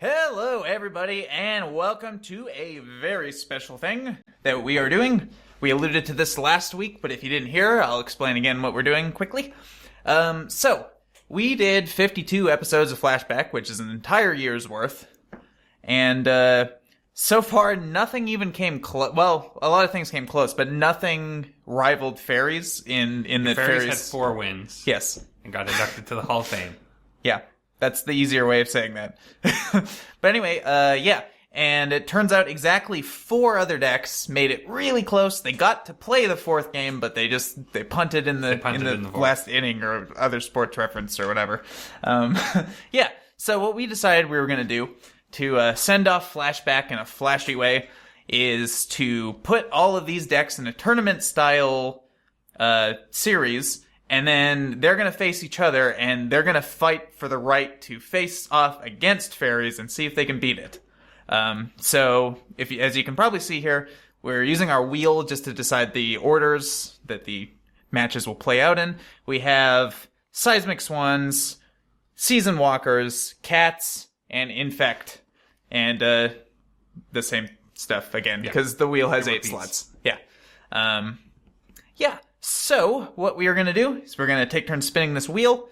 Hello, everybody, and welcome to a very special thing that we are doing. We alluded to this last week, but if you didn't hear, I'll explain again what we're doing quickly. So, we did 52 episodes of Flashback, which is an entire year's worth, and so far, nothing even came close. Well, a lot of things came close, but nothing rivaled Faeries in the Faeries had 4 wins. Yes. And got inducted to the Hall of Fame. Yeah. That's the easier way of saying that. But anyway, yeah. And it turns out exactly 4 other decks made it really close. They got to play the 4th game, but they punted in the last inning or other sports reference or whatever. Yeah. So what we decided we were going to do to send off Flashback in a flashy way is to put all of these decks in a tournament-style series. And then they're going to face each other, and they're going to fight for the right to face off against Faeries and see if they can beat it. So, as you can probably see here, we're using our wheel just to decide the orders that the matches will play out in. We have Seismic Swans, Season Walkers, Cats, and Infect. And the same stuff again, because the wheel has 8 slots. Yeah. Yeah. So, what we are going to do is we're going to take turns spinning this wheel.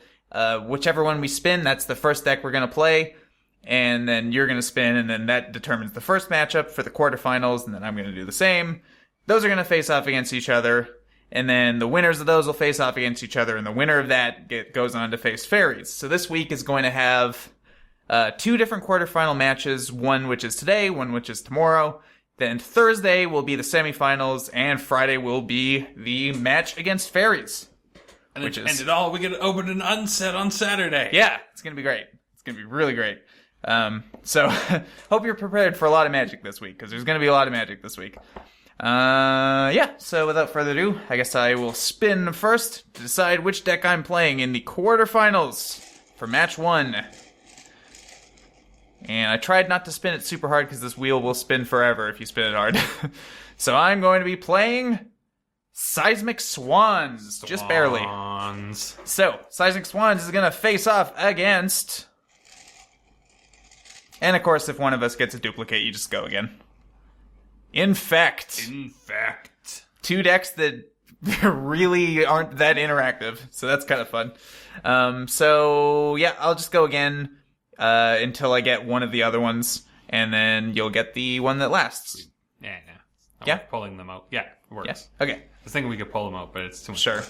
Whichever one we spin, that's the first deck we're going to play. And then you're going to spin, and then that determines the first matchup for the quarterfinals, and then I'm going to do the same. Those are going to face off against each other, and then the winners of those will face off against each other, and the winner of that goes on to face Faeries. So this week is going to have 2 different quarterfinal matches, one which is today, one which is tomorrow. Then Thursday will be the semifinals, and Friday will be the match against Faeries. And we get to open an unset on Saturday. Yeah, it's going to be great. It's going to be really great. So, hope you're prepared for a lot of Magic this week, because there's going to be a lot of Magic this week. Yeah, so without further ado, I guess I will spin first to decide which deck I'm playing in the quarterfinals for match 1. And I tried not to spin it super hard because this wheel will spin forever if you spin it hard. So I'm going to be playing Seismic Swans. Just barely. So, Seismic Swans is going to face off against... And of course, if one of us gets a duplicate, you just go again. Infect. 2 decks that really aren't that interactive. So that's kind of fun. So, yeah, I'll just go again. Until I get one of the other ones, and then you'll get the one that lasts. Yeah. Yeah? Pulling them out. Yeah, it works. Yeah. Okay. I was thinking we could pull them out, but it's too much. Sure.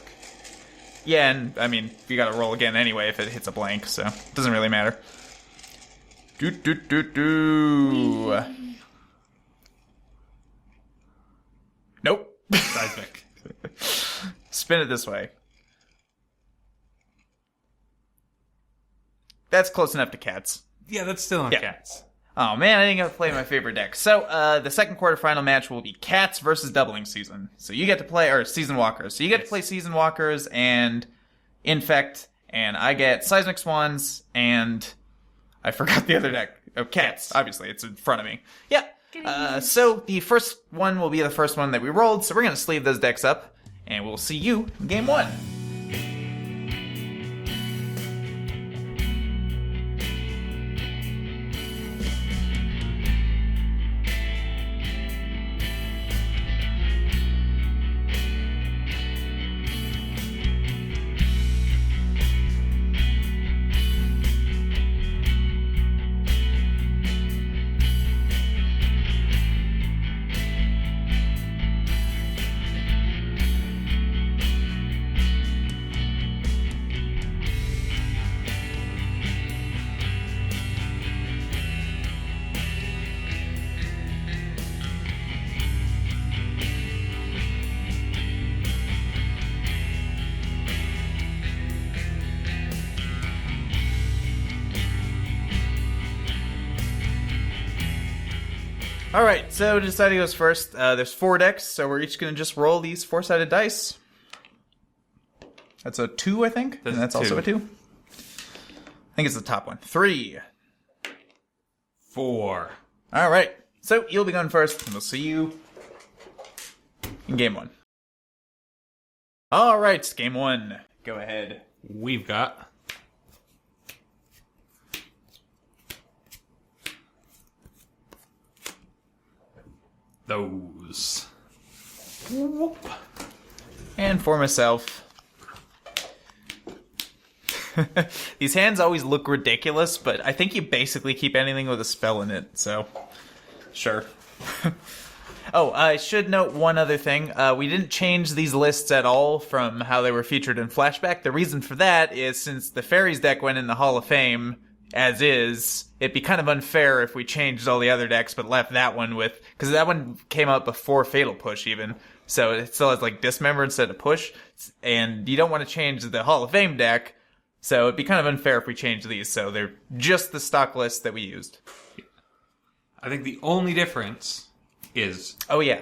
Yeah, and, I mean, you gotta roll again anyway if it hits a blank, so it doesn't really matter. Nope. Seismic. Spin it this way. That's close enough to Cats. Yeah, that's still on Cats. Oh man, I didn't get to play my favorite deck. So, the second quarterfinal match will be Cats versus Doubling Season. So you get to play, or Season Walkers. So you get to play Season Walkers and Infect, and I get Seismic Swans, and I forgot the other deck. Oh, Cats. Obviously, it's in front of me. Yeah. So the first one will be the first one that we rolled, so we're going to sleeve those decks up, and we'll see you in game 1. Alright, so deciding goes first. There's 4 decks, so we're each going to just roll these 4-sided dice. That's a 2, I think. And that's also a 2. I think it's the top one. 3. 4. Alright, so you'll be going first, and we'll see you in game 1. Alright, game 1. Go ahead. We've got those. Whoop. And for myself. These hands always look ridiculous, but I think you basically keep anything with a spell in it, so sure. Oh, I should note one other thing. We didn't change these lists at all from how they were featured in Flashback. The reason for that is since the Faeries deck went in the Hall of Fame as is, it'd be kind of unfair if we changed all the other decks but left that one with... Because that one came out before Fatal Push even, so it still has like Dismember instead of Push, and you don't want to change the Hall of Fame deck. So it'd be kind of unfair if we changed these, so they're just the stock list that we used. I think the only difference is... Oh, yeah.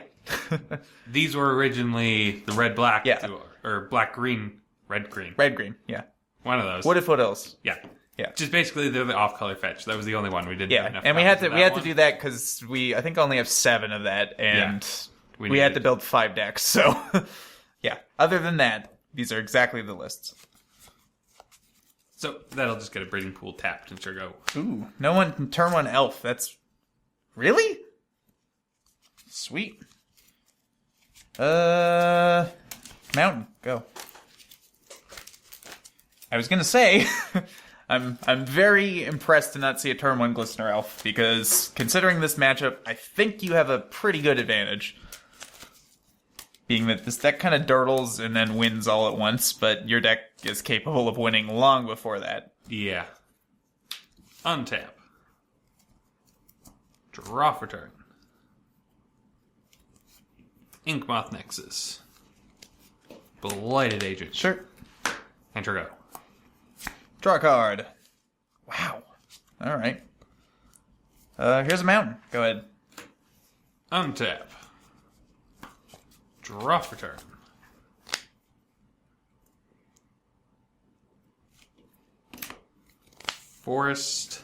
These were originally the red-black, Yeah. or black-green, red-green. Red-green, yeah. One of those. What else? Yeah. Yeah. Just basically they're the off-color fetch. That was the only one we didn't have enough and we had copies to do that because we, I think, only have 7 of that, and we we had needed to build 5 decks, so... Yeah. Other than that, these are exactly the lists. So that'll just get a breeding pool tapped and sure go. Ooh, no one can turn 1 elf. That's... Really? Sweet. Mountain, go. I was gonna say, I'm very impressed to not see a turn 1 Glistener elf, because considering this matchup, I think you have a pretty good advantage. Being that this deck kind of dirtles and then wins all at once, but your deck is capable of winning long before that. Yeah. Untap. Draw for turn. Inkmoth Nexus. Blighted Agent. Sure. Enter go. Draw a card. Wow. Alright. Here's a mountain. Go ahead. Untap. Draw for turn. Forest.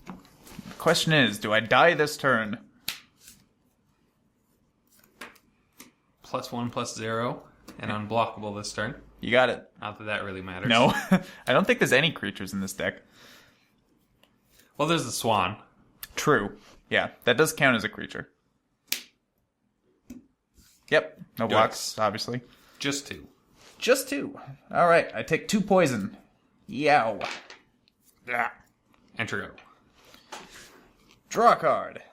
The question is, do I die this turn? +1/+0 and unblockable this turn. You got it. Not that that really matters. No. I don't think there's any creatures in this deck. Well, there's the swan. True. Yeah, that does count as a creature. Yep. No blocks, obviously. Just 2. Just 2. Alright, I take 2 poison. Yow. Ah. Enter go. Draw a card.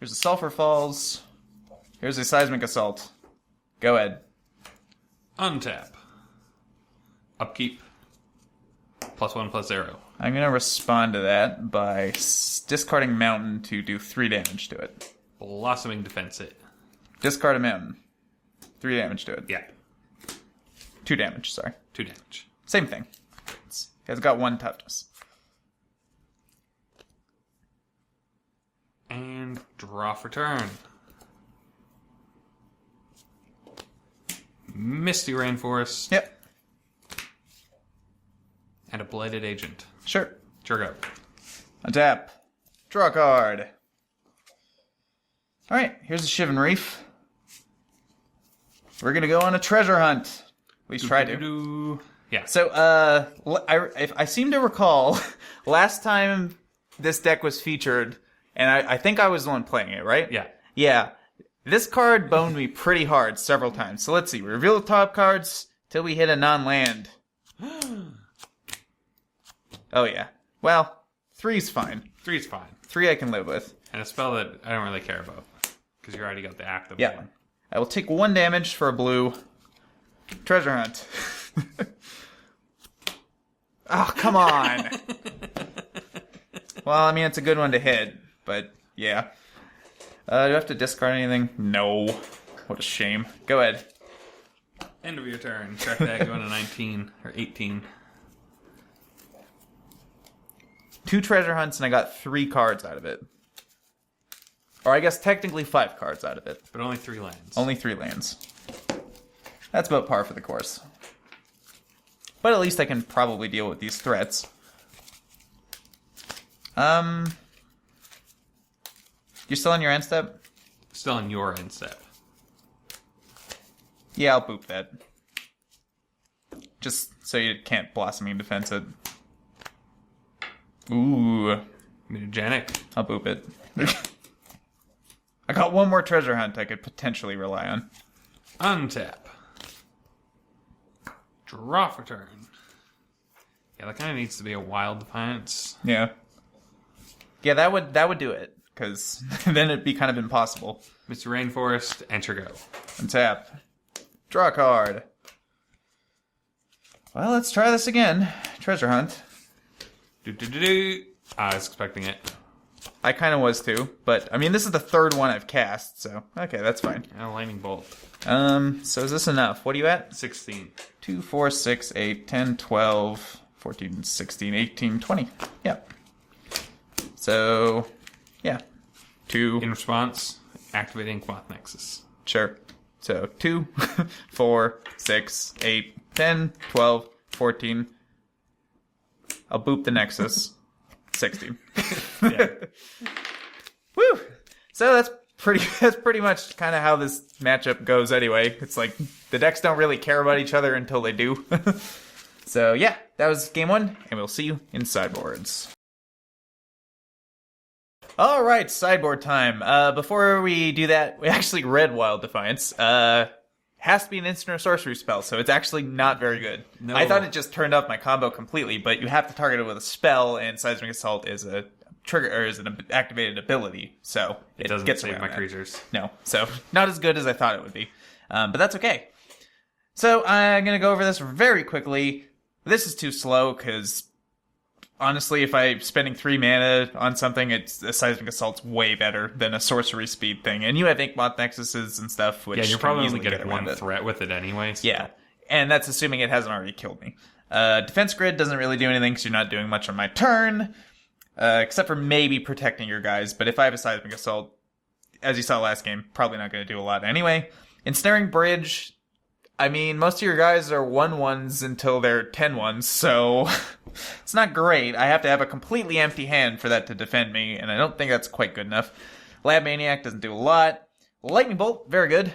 Here's a Sulphur Falls. Here's a Seismic Assault. Go ahead. Untap. Upkeep. +1/+0. I'm going to respond to that by discarding Mountain to do 3 damage to it. Blossoming Defense it. Discard a Mountain. 3 damage to it. Yeah. 2 damage, sorry. 2 damage. Same thing. It's got 1 toughness. And draw for turn. Misty Rainforest. Yep. And a Blighted Agent. Sure. Sure go. Untap. Draw a card. Alright, here's a Shivan Reef. We're gonna go on a treasure hunt. At least try to. Yeah. So, I seem to recall last time this deck was featured, and I think I was the one playing it, right? Yeah. Yeah. This card boned me pretty hard several times. So let's see. Reveal the top cards till we hit a non-land. Oh, yeah. Well, 3's fine. 3's fine. 3 I can live with. And a spell that I don't really care about. Because you already got the active Yeah. one. I will take 1 damage for a blue. Treasure hunt. Oh, come on. Well, I mean, it's a good one to hit, but yeah. Do I have to discard anything? No. What a shame. Go ahead. End of your turn. Track that going to 19 or 18. 2 treasure hunts, and I got 3 cards out of it. Or I guess technically 5 cards out of it. But only 3 lands. Only 3 lands. That's about par for the course. But at least I can probably deal with these threats. You're still on your end step? Still on your end step. Yeah, I'll boop that. Just so you can't Blossoming Defense it. Ooh. Mutagenic. I'll boop it. got one more treasure hunt I could potentially rely on. Untap. Draw for turn. Yeah, that kind of needs to be a Wild Defiance. Yeah. Yeah, that would do it, because then it'd be kind of impossible. Mr. Rainforest, enter go. Untap. Draw a card. Well, let's try this again. Treasure hunt. I was expecting it. I kind of was too, but I mean, this is the third one I've cast, so okay, that's fine. Lightning Bolt. So is this enough? What are you at? 16. 2, 4, 6, 8, 10, 12, 14, 16, 18, 20. Yeah. So, yeah. 2. In response, activating Quath Nexus. Sure. So, 2, 4, 6, 8, 10, 12, 14. I'll boop the Nexus. 16. Yeah. Woo! So that's pretty much kind of how this matchup goes anyway. It's like the decks don't really care about each other until they do. So yeah, that was game 1, and we'll see you in sideboards. Alright, sideboard time. Before we do that, we actually read Wild Defiance. Has to be an instant or sorcery spell, so it's actually not very good. No. I thought it just turned off my combo completely, but you have to target it with a spell, and Seismic Assault is a trigger, or is an activated ability, so It doesn't gets save around my that. creatures. No, so not as good as I thought it would be, but that's okay. So I'm gonna go over this very quickly. This is too slow because honestly, if I'm spending 3 mana on something, it's a Seismic Assault's way better than a sorcery speed thing. And you have Inkmoth Nexuses and stuff, which Yeah, you're can probably easily only getting get around one it. threat with it anyway. So. Yeah, and that's assuming it hasn't already killed me. Defense Grid doesn't really do anything because you're not doing much on my turn, except for maybe protecting your guys. But if I have a Seismic Assault, as you saw last game, probably not going to do a lot anyway. Ensnaring Bridge, I mean, most of your guys are 1/1s until they're 10/1s, so it's not great. I have to have a completely empty hand for that to defend me, and I don't think that's quite good enough. Lab Maniac doesn't do a lot. Lightning Bolt, very good.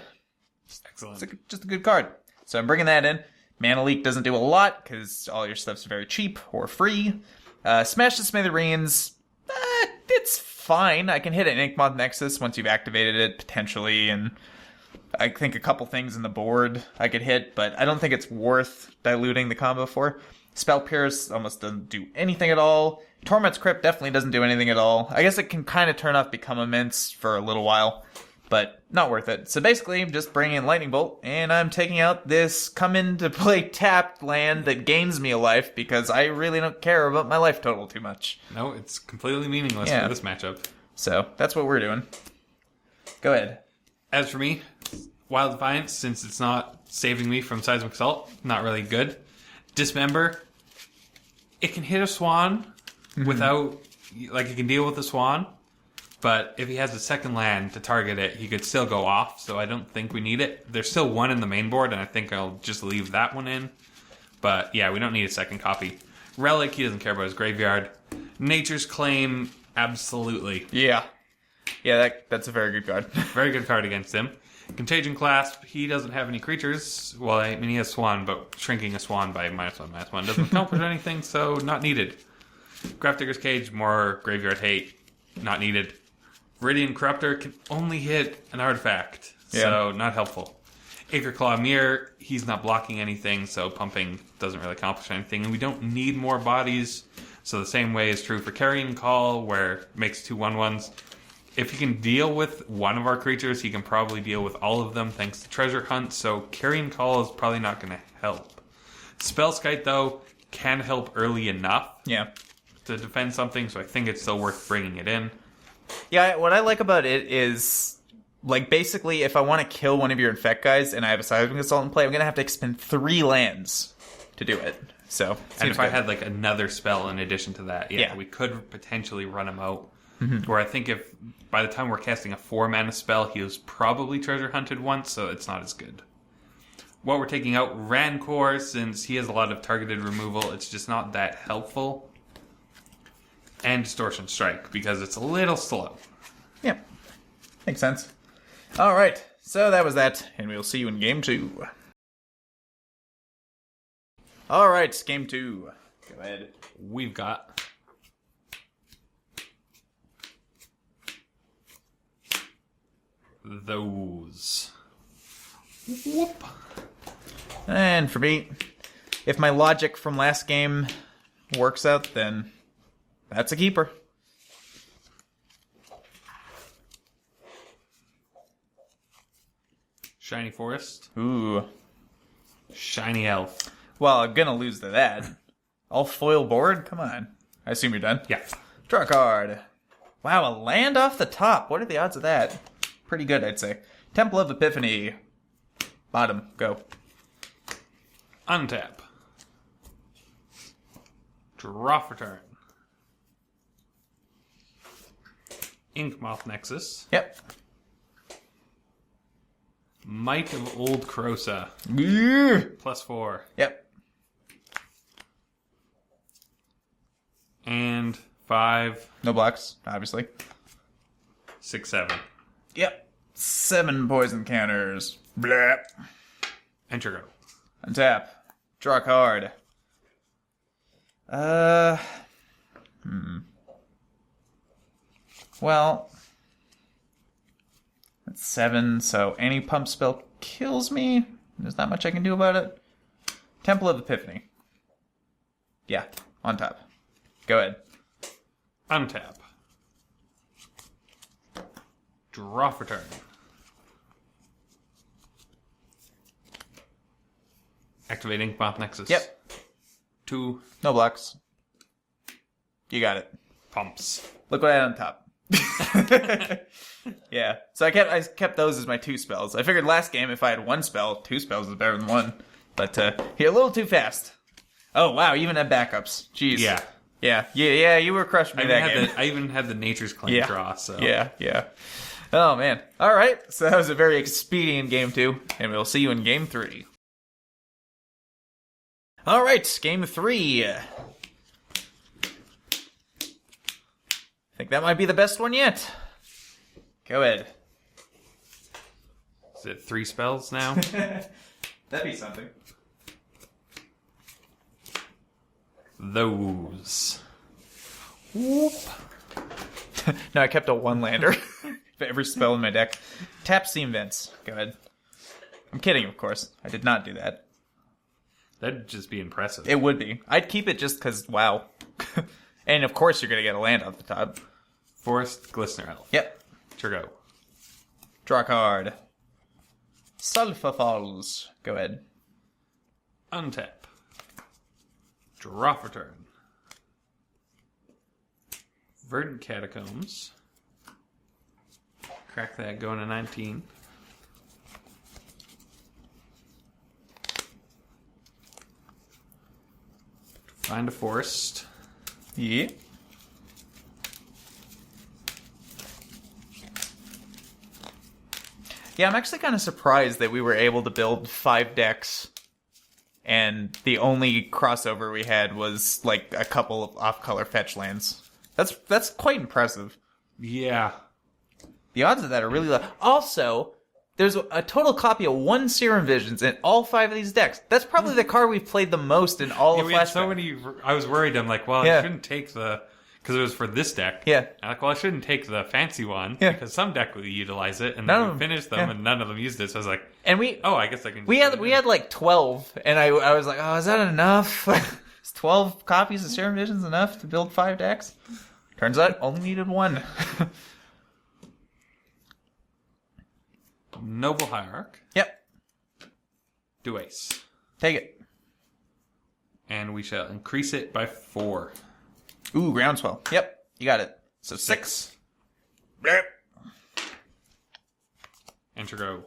Excellent. It's just a good card. So I'm bringing that in. Mana Leak doesn't do a lot, because all your stuff's very cheap or free. Smash the Smithereens, it's fine. I can hit an Inkmoth Nexus once you've activated it, potentially, and I think a couple things in the board I could hit, but I don't think it's worth diluting the combo for. Spell Pierce almost doesn't do anything at all. Torment's Crypt definitely doesn't do anything at all. I guess it can kind of turn off Become Immense for a little while, but not worth it. So basically, I'm just bringing in Lightning Bolt, and I'm taking out this come into play tapped land that gains me a life, because I really don't care about my life total too much. No, it's completely meaningless Yeah. for this matchup. So that's what we're doing. Go ahead. As for me, Wild Defiance, since it's not saving me from Seismic Assault, not really good. Dismember, it can hit a swan without, like, it can deal with the swan, but if he has a second land to target it, he could still go off, so I don't think we need it. There's still one in the main board, and I think I'll just leave that one in. But yeah, we don't need a second copy. Relic, he doesn't care about his graveyard. Nature's Claim, absolutely. Yeah. Yeah, that's a very good card. Very good card against him. Contagion Clasp, he doesn't have any creatures. Well, I mean, he has Swan, but shrinking a Swan by -1/-1 doesn't accomplish anything, so not needed. Grafdigger's Cage, more graveyard hate, not needed. Viridian Corruptor can only hit an artifact, so not helpful. Acre Claw Mirror, he's not blocking anything, so pumping doesn't really accomplish anything, and we don't need more bodies, so the same way is true for Carrion Call, where it makes 2 1/1s. If he can deal with one of our creatures, he can probably deal with all of them thanks to Treasure Hunt, so Carrion Call is probably not going to help. Spellskite, though, can help early enough to defend something, so I think it's still worth bringing it in. Yeah, what I like about it is, like, basically, if I want to kill one of your Infect guys and I have a Seismic Assault in play, I'm going to have to expend 3 lands to do it. So, And if I had, like, another spell in addition to that, Yeah. we could potentially run him out. Where I think if by the time we're casting a 4-mana spell, he was probably treasure hunted once, so it's not as good. What we're taking out, Rancor, since he has a lot of targeted removal, it's just not that helpful. And Distortion Strike, because it's a little slow. Yeah, makes sense. All right, so that was that, and we'll see you in game 2. All right, game 2. Go ahead. We've got Those. Whoop. And for me, if my logic from last game works out, then that's a keeper. Shiny Forest. Ooh. Shiny Elf. Well, I'm gonna lose to that. All foil board? Come on. I assume you're done? Yeah. Draw a card. Wow, a land off the top. What are the odds of that? Pretty good, I'd say. Temple of Epiphany. Bottom. Go. Untap. Draw for turn. Inkmoth Nexus. Yep. Might of Old Krosa. Yeah. +4. Yep. And 5, No blocks, obviously. 6, 7. Yep. 7 poison counters. Blah. Enter go. Untap. Draw a card. Well, that's 7, so any pump spell kills me. There's not much I can do about it. Temple of Epiphany. Yeah, on top. Go ahead. Untap. Draw for turn. Activate Inkmoth Nexus. Yep. 2 No blocks. You got it. pumps. Look what I had on top. Yeah. So I kept those as my 2 spells. I figured last game if I had 1 spell, 2 spells is better than 1. But here, a little too fast. Oh wow, you even had backups. Jeez. Yeah. Yeah, you were crushing me that game. I even had the Nature's Claim draw, so. Yeah. Oh man. Alright, so that was a very expedient game 2, and we'll see you in game 3. Alright, game 3. I think that might be the best one yet. Go ahead. Is it 3 spells now? That'd be something. Those. Whoop. No, I kept a 1-lander for every spell in my deck. Tap Steam Vents. Go ahead. I'm kidding, of course. I did not do that. That'd just be impressive. It would be. I'd keep it just because, wow. And of course you're going to get a land off the top. Forest Glistener Elf. Yep. Turgo. Draw a card. Sulphur Falls. Go ahead. Untap. Draw for turn. Verdant Catacombs. Crack that, going to 19. Find a forest. Yeah. Yeah, I'm actually kind of surprised that we were able to build 5 decks, and the only crossover we had was like a couple of off-color fetch lands. That's quite impressive. Yeah. The odds of that are really low. Also, there's a total copy of 1 Serum Visions in all 5 of these decks. That's probably the card we've played the most in all of We had Flashback. so many. I was worried. I'm like, well, Yeah. I shouldn't take the. Because it was for this deck. Yeah. I'm like, well, I shouldn't take the fancy one. Yeah. Because some deck would utilize it. And None then of we them- finished them, yeah. and none of them used it. So I was like, And we I guess I can. we had like 12, and I was like, oh, is that enough? Is 12 copies of Serum Visions enough to build 5 decks? Turns out only needed 1. Noble Hierarch. Yep. Do ace. Take it. And we shall increase it by 4. Ooh, Groundswell. Yep. You got it. So 6. Blip. Enter go.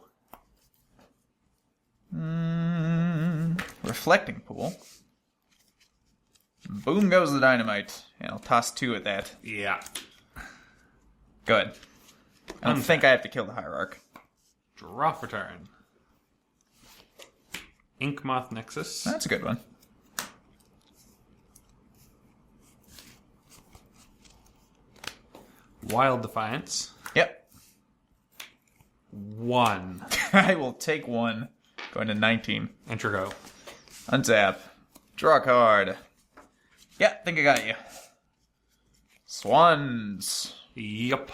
Reflecting Pool. Boom goes the dynamite. And I'll toss 2 at that. Yeah. Go ahead. I don't think I have to kill the Hierarch. Draw for turn. Inkmoth Nexus. That's a good one. Wild Defiance. Yep. 1. I will take 1. Going to 19. Enter go. Untap. Draw a card. Yeah, think I got you. Swans. Yep.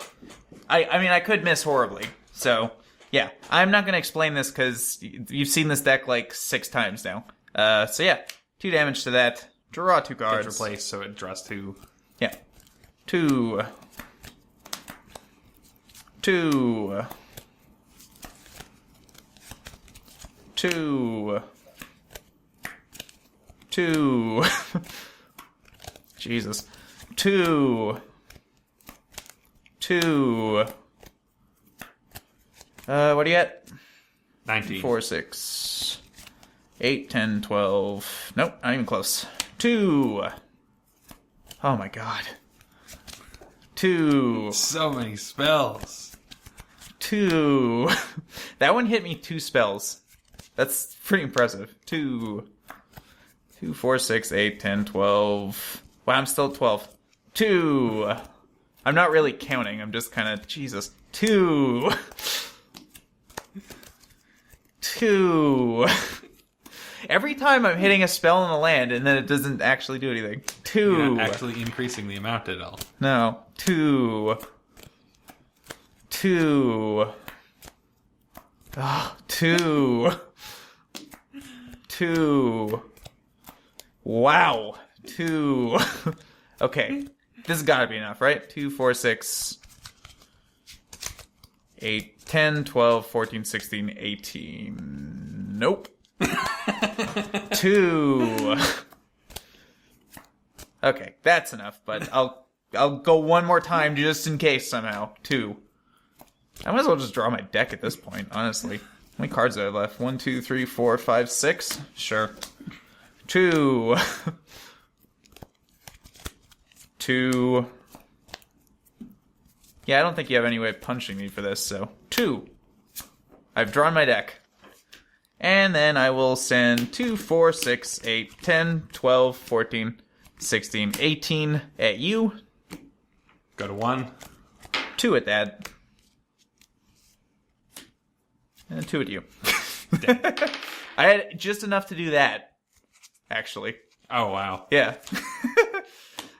I mean, I could miss horribly. So, Yeah, I'm not going to explain this because you've seen this deck like 6 times now. So yeah, 2 damage to that. Draw 2 cards. Gets replaced, so it draws 2. Yeah. 2. 2. 2. 2. Jesus. 2. 2. What do you get? 19. 4, 6, 8, 10, 12. Nope, not even close. 2. Oh my god. 2. So many spells. 2. That one hit me 2 spells. That's pretty impressive. 2. 2, 4, 6, 8, 10, 12. Wow, I'm still at 12. 2. I'm not really counting. I'm just kind of... Jesus. 2. 2. Every time I'm hitting a spell on a land and then it doesn't actually do anything. 2. You're not actually increasing the amount at all. No. 2. 2. Oh, 2. 2. Wow. 2. Okay. This has got to be enough, right? 2, 4, 6, 8, 10, 12, 14, 16, 18. Nope. 2. Okay, that's enough, but I'll go one more time just in case somehow. 2. I might as well just draw my deck at this point, honestly. How many cards do I have left? 1, 2, 3, 4, 5, 6? Sure. 2. 2. Yeah, I don't think you have any way of punching me for this, so 2. I've drawn my deck. And then I will send 2, 4, 6, 8, 10, 12, 14, 16, 18 at you. Go to 1. 2 at that. And 2 at you. I had just enough to do that, actually. Oh, wow. Yeah.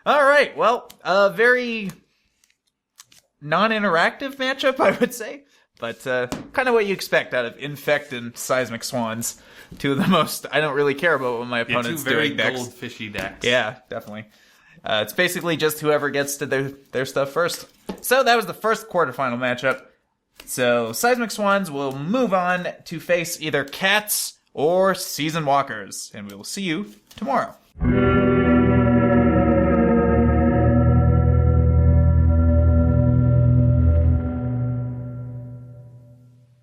All right. Well, a very non-interactive matchup, I would say. But kind of what you expect out of Infect and Seismic Swans. 2 of the most... I don't really care about what my opponent's 2 very doing next. goldfishy decks. Yeah, definitely. It's basically just whoever gets to their stuff first. So that was the first quarterfinal matchup. So Seismic Swans will move on to face either Cats or Season Walkers. And we will see you tomorrow.